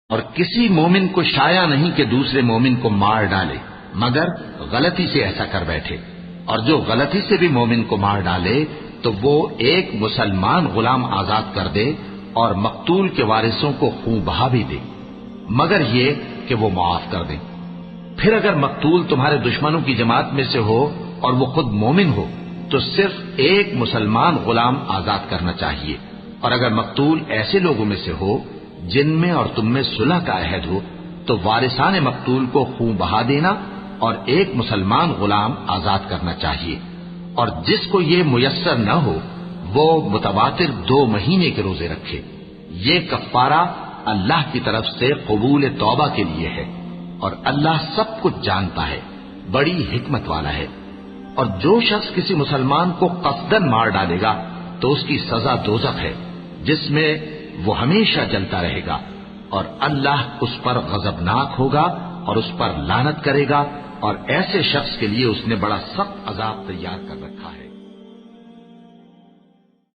اور کسی مومن کو شایع نہیں کہ دوسرے مومن کو مار ڈالے مگر غلطی سے ایسا کر بیٹھے، اور جو غلطی سے بھی مومن کو مار ڈالے تو وہ ایک مسلمان غلام آزاد کر دے اور مقتول کے وارثوں کو خون بہا بھی دے، مگر یہ کہ وہ معاف کر دیں۔ پھر اگر مقتول تمہارے دشمنوں کی جماعت میں سے ہو اور وہ خود مومن ہو تو صرف ایک مسلمان غلام آزاد کرنا چاہیے، اور اگر مقتول ایسے لوگوں میں سے ہو جن میں اور تم میں صلح کا عہد ہو تو وارثان مقتول کو خون بہا دینا اور ایک مسلمان غلام آزاد کرنا چاہیے، اور جس کو یہ میسر نہ ہو وہ متواتر 2 مہینے کے روزے رکھے۔ یہ کفارہ اللہ کی طرف سے قبول توبہ کے لیے ہے، اور اللہ سب کچھ جانتا ہے، بڑی حکمت والا ہے۔ اور جو شخص کسی مسلمان کو قصدن مار ڈالے گا تو اس کی سزا دوزخ ہے، جس میں وہ ہمیشہ جلتا رہے گا، اور اللہ اس پر غضبناک ہوگا اور اس پر لعنت کرے گا، اور ایسے شخص کے لیے اس نے بڑا سخت عذاب تیار کر رکھا ہے۔